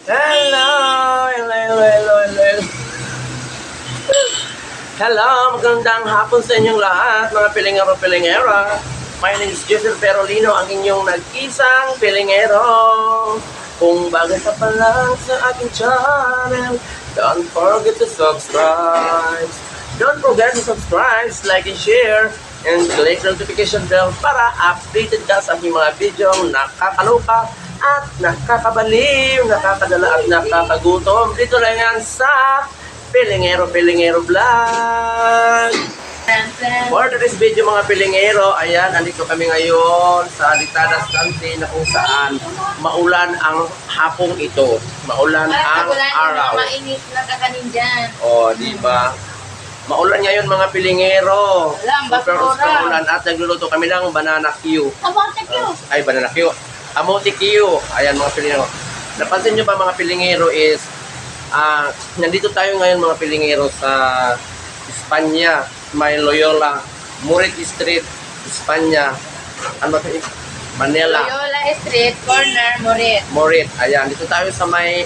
Hello! Hello, hello, hello, hello. Hello, magandang hapon sa inyong lahat, mga pilingero-pilingera. My name is Joseph Perolino, ang inyong nag-isang pilingero. Kung bago ka pa lang sa aking channel, don't forget to subscribe. Don't forget to subscribe, like and share, and click the notification bell para updated ka sa aking mga video nakakaloka at nakakabaliw, nakakadala at nakakagutom. Dito lang yan sa Pilingero Vlog. For today's video mga pilingero, ayan, andito kami ngayon sa Alitadas Cante na kung saan maulan ang hapong ito. Maulan ang araw. Mainit na kakanin dyan. O, di ba? Maulan ngayon mga pilingero. Super ulan at nagluluto kami ng banana Q. Kamote Q. Ay, banana Q. Kamote Q. Ayan mga pilingero. Napansin nyo ba mga pilingero is nandito tayo ngayon mga pilingero sa Espanya, may Loyola, Morit Street, Espanya. Ano ba ito? Manila. Loyola Street, corner, Morit. Morit. Ayan, dito tayo sa may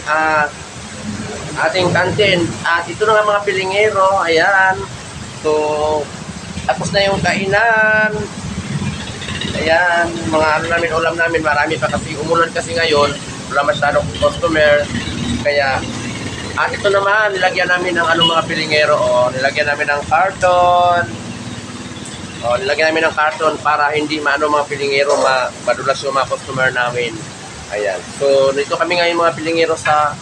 ating kantin. At ito na nga mga pilingero. Ayan. So, tapos na yung kainan. Ayan, mga ano namin, ulam namin, marami pa kasi umulan kasi ngayon. Wala masyadong customer. Kaya, at ito naman, nilagyan namin ng ano mga pilingero. Nilagyan namin ng karton. Nilagyan namin ng karton para hindi maano mga pilingero, madulas yung mga customer namin. Ayan. So, dito kami ngayon mga pilingero sa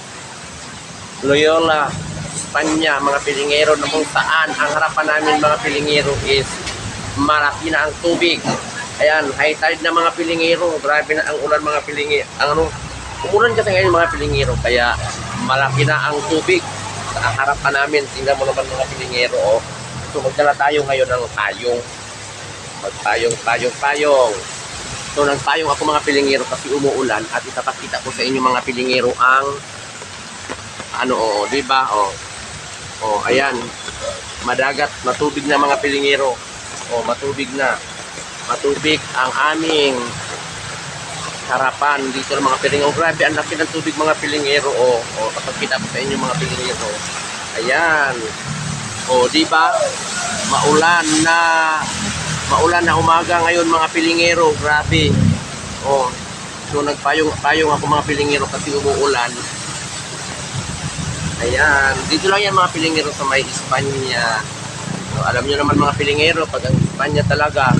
Loyola, Espanya, mga pilingero na kung saan ang harapan namin mga pilingero is malaki na ang tubig. Ayan, high tide na mga pilingero. Grabe na ang ulan mga pilingero. Umulan kasi ngayon mga pilingero, kaya malaki na ang tubig sa harapan namin. Tingnan mo naman mga pilingero. So magdala tayo ngayon ng payong. Magpayong. So nagpayong ako mga pilingero kasi umuulan at ipapakita ko sa inyo mga pilingero ang di ba? Ayan. Madagat, matubig na mga pilingero. Matubig na. Matubig ang aming harapan dito ng mga pilingero. Grabe, ang laki ng tubig mga pilingero. Kapag kita ko sa inyo mga pilingero. Ayan. Di ba? Maulan na umaga ngayon mga pilingero. Grabe. So nagpayong ako mga pilingero kasi umuulan. Ayan. Dito lang yan mga pilingero sa may Espanya. So, alam nyo naman mga pilingero, pag ang Espanya talaga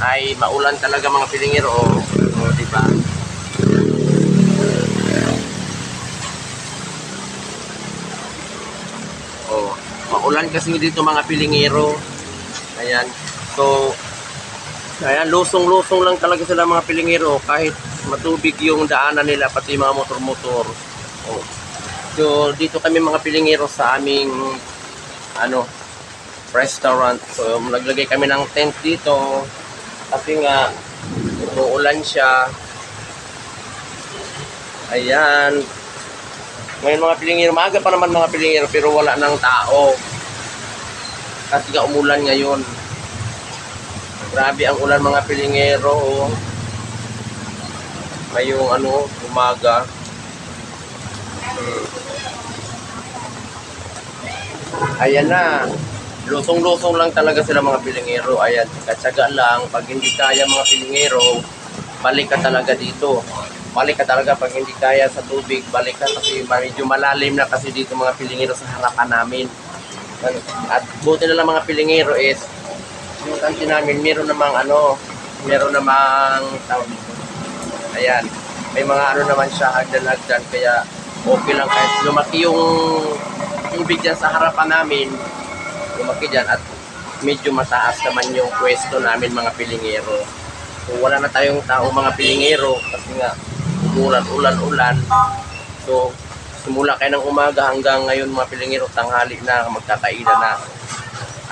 ay maulan talaga mga pilingero. Diba? Maulan kasi dito mga pilingero. Ayan. So, ayan, lusong-lusong lang talaga sila mga pilingero kahit matubig yung daanan nila, pati mga motor-motor. So, dito kami mga pilingero sa aming restaurant. So, naglagay kami ng tent dito kasi nga umuulan siya. Ayan. Ngayon mga pilingero, maaga pa naman mga pilingero pero wala ng tao. Kasi nga umulan ngayon. Grabe ang ulan mga pilingero. Ngayong umaga. Ayan na. Lusong-lusong lang talaga sila mga pilingero. Ayan, katsaga lang. Pag hindi kaya mga pilingero, balik ka talaga dito. Balik ka talaga pag hindi kaya sa tubig. Balik ka kasi medyo malalim na kasi dito mga pilingero sa harapan namin. At buti na lang mga pilingero is yung kantin namin, meron namang tawag dito. Ayan, may mga naman siya, hagdan-hagdan. Kaya okay lang kahit lumaki yung tubig dyan sa harapan namin. Lumaki dyan at medyo mataas naman yung pwesto namin mga pilingero. So wala na tayong tao mga pilingero kasi nga ulan. So simula kayo ng umaga hanggang ngayon mga pilingero, tanghali na, magkakainan na,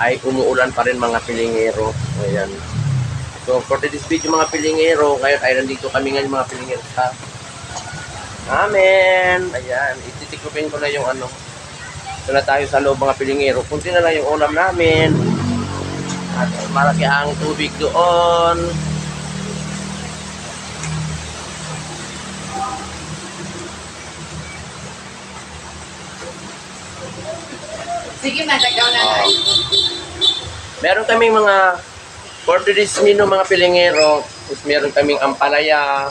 ay umuulan pa rin mga pilingero. Ayan. So for this video mga pilingero, ngayon ay nandito kami ngayon mga pilingero sa amen. Ayan, ititikupin ko na yung ito na tayo sa loob mga pilingero. Kunti na lang yung ulam namin. At malaki ang tubig doon. Sige, matagaw na lang. Meron kaming mga for today's menu mga pilingero. Tapos meron kaming ampalaya.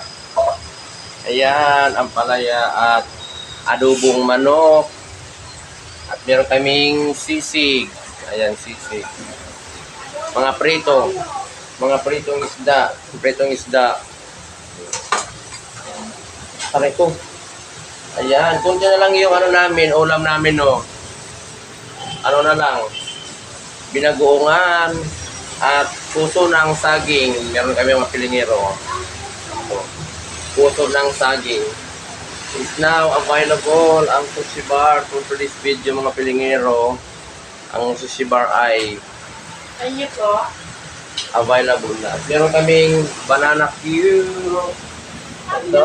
Ayan, ampalaya at adobong manok. At meron kaming sisig. Ayan, sisig. Mga prito. Mga pritong isda. Pritong isda. Aray ko. Ayan, kunti na lang yung ano namin, ulam namin, no. Ano na lang, binagoongan at puso ng saging. Meron kami mga pilingero. So, puso ng saging is now available. Ang sushi bar for this video mga pilingero. Ang sushi bar ay Ano po? available na. Meron kaming banana Q. Ito,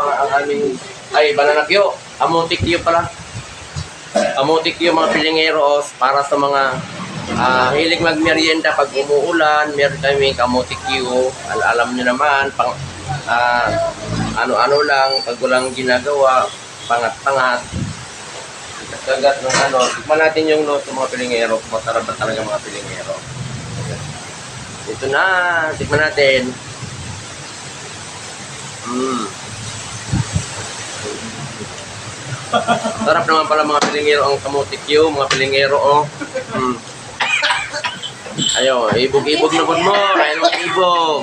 ang aming, ay, banana Q. Amotik Q pala. Amotik Q mga pilingero para sa mga hilig magmerienda pag umuulan. Meron kaming kamotik Q. Alam nyo naman, pang, ano-ano lang, pag walang ginagawa, pangat-pangat. Kagat ng ano. Tikman natin yung loto mga pilingero. Masarap na talaga mga pilingero. Ito na, tikman natin. Sarap naman pala mga pilingero ang kamotik Q, mga pilingero, oh. Ayo, ibog-ibog na po mo. Ayun mag-ibog.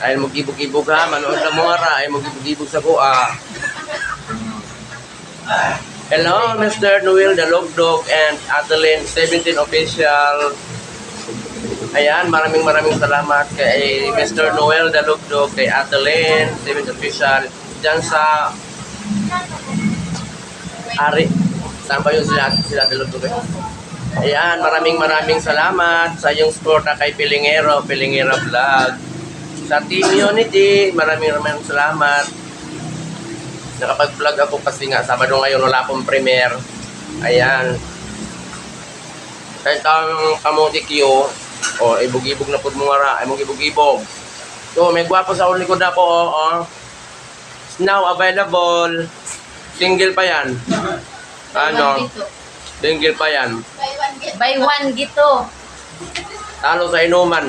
Ayun mag-ibog-ibog ha. Manood na mo nga ra. Ayun mag-ibog-ibog sa kuha. Hello, Mr. Noel, the Log Dog, and Adeline, 17 official. Ayan, maraming salamat kay Mr. Noel, the Log Dog, kay Adeline, 17 official. Diyan sa Ari. Saan ba yun sila the Log Dog? Ayan, maraming salamat sa yung support na kay Pilingero Vlog. Sa Team Unity, maraming salamat. Nakapag-vlog ako kasi nga Sabado ngayon wala akong premiere. Ayan. Kahit ang kamotik Q, ibog-ibog na po mga ra, ay ibog-ibog. So, may gwapo sa ulikod na po, now available. Single pa yan. Ano? Single pa yan. Buy one, gito. Talo sa inuman.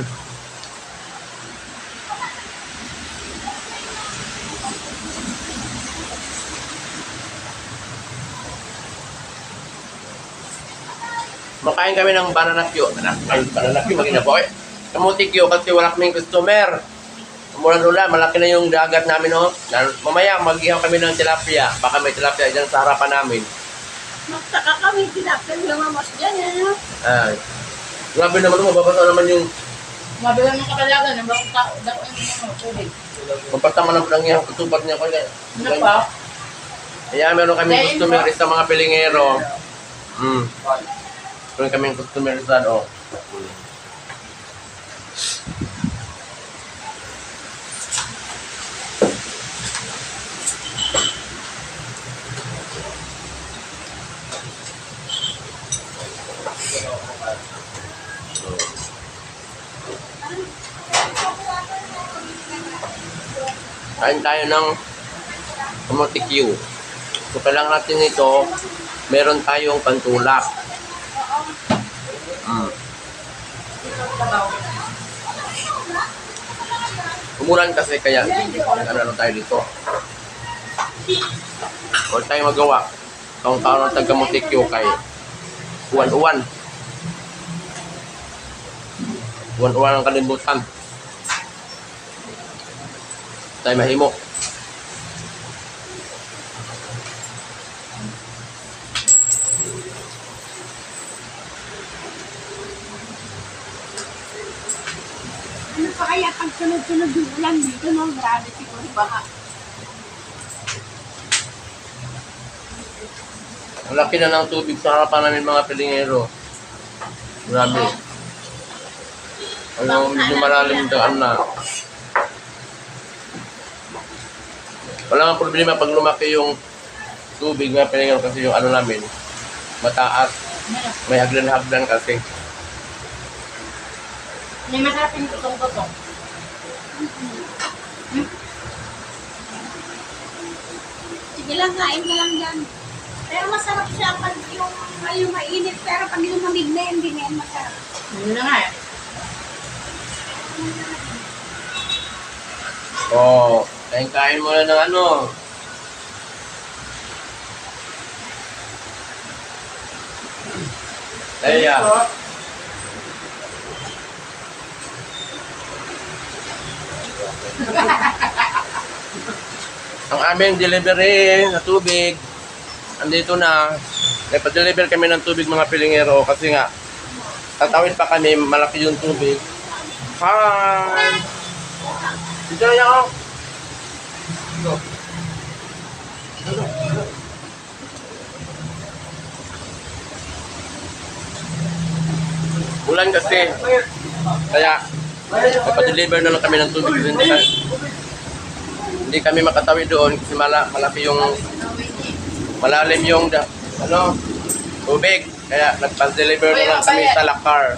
Makain kami ng banana Q. Banana Q, maging na po. Kamuti Q kasi wala kaming customer. Umulan-ulan, malaki na yung dagat namin, oh. Mamaya, mag-ihaw kami ng tilapia. Baka may tilapia dyan sa harapan namin. Magtaka kami, tilapia yung mamos dyan, ano? Ay. Grabe naman, mababasa naman yung Mabilang ng kapalagan, ang bakong tao, dako yung tubig. magpatama ng panangyaw, katupat niya ko. Ano pa? Kaya meron kami customer sa mga pilingero. Meron kami customer sa, oh. Kain tayo ng kamotik Q. So, kailangan natin ito, meron tayong pantulak. Umulan kasi kaya ano tayo dito. Huwag tayo magawa. Taong-taon ng taga-kamotik Q kay uwan-uwan. Uwan-uwan ang kalimutan. Tayo mahimo. Ano pa kaya pag sunod-sunod yung ulan dito, no? Grabe siguro baka. Ang laki na ng tubig sa harapan namin mga pilingero. Grabe. Ano, medyo malalim daan na. Wala nga problema pag lumaki yung tubig mga pilingero kasi yung ano namin, mataas. May hagdan-hagdan kasi. May masarap yung tutong-tutong. Sige lang, kain ka lang dyan. Pero masarap siya pag yung mainit. Pero pag yung mamig na hindi na yan masarap. Yun na nga eh. Oh, kain mo na ng ano. Kaya, ang aming delivery na tubig, andito na. Nagpa-deliver kami ng tubig mga pilingero kasi nga, tatawid pa kami, malaki yung tubig. Hi! Dito na ako. Ulan kasi. Kaya, nagpa-deliver na lang kami ng tubig. Hindi kami makatawid doon kasi malaki yung malalim yung tubig. Kaya nagpa-deliver na lang kami sa lakar.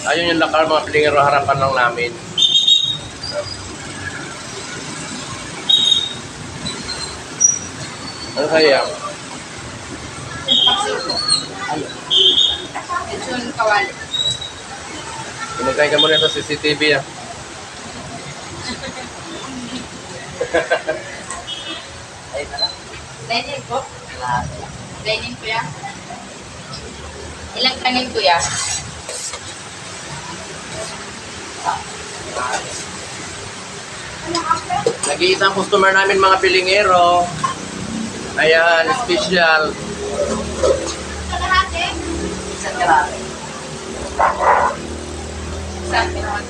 Ayun yung lakar mga pilingero, harapan lang namin. Ano kaya? Ito yung kawali. Pinagay ka muna sa CCTV ah. Dining po? Dining po yan? Ilang kanin po yan? Nag-iisang customer namin mga pilingero. Ayan, special. Kalahati. Isang karami. Isang karami.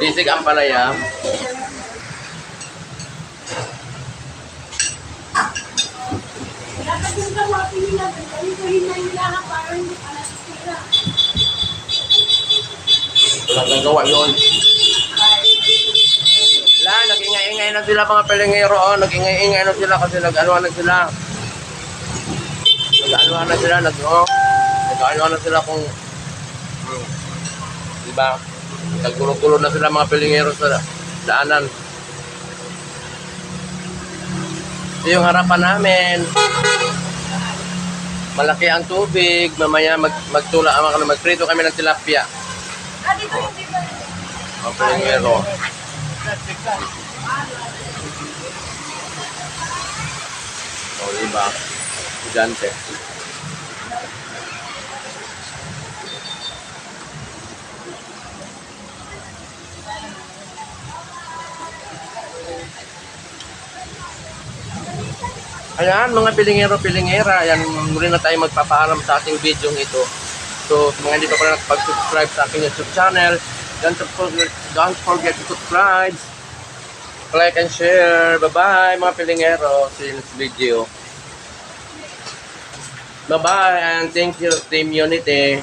Sisig ang palaya. Dapat yung kawati nila. Ganito-hin na yung lahat para hindi ka nasisira. Walang gagawa yun. Wala, nag-ingay-ingay na sila mga pilingero. Oh. Nag-ingay-ingay na sila kasi nag-anuhan na sila. Nag-anuhan na sila. Nag-anuhan na sila kung... Diba? Naggulo-gulo na sila mga pilingero sa daanan. Ito yung harapan namin. Malaki ang tubig. Mamaya magprito kami ng tilapia. Dito yung dito. Mga pilingero. O, diba? Gigante. Ayan, mga pilingero-pilingera, ayan, muli na tayo magpapaalam sa ating video ito. So, sa mga hindi pa pala nakapag-subscribe sa aking YouTube channel, don't forget to subscribe, like and share. Bye-bye, mga pilingero. See you next video. Bye-bye, and thank you, Team Unity.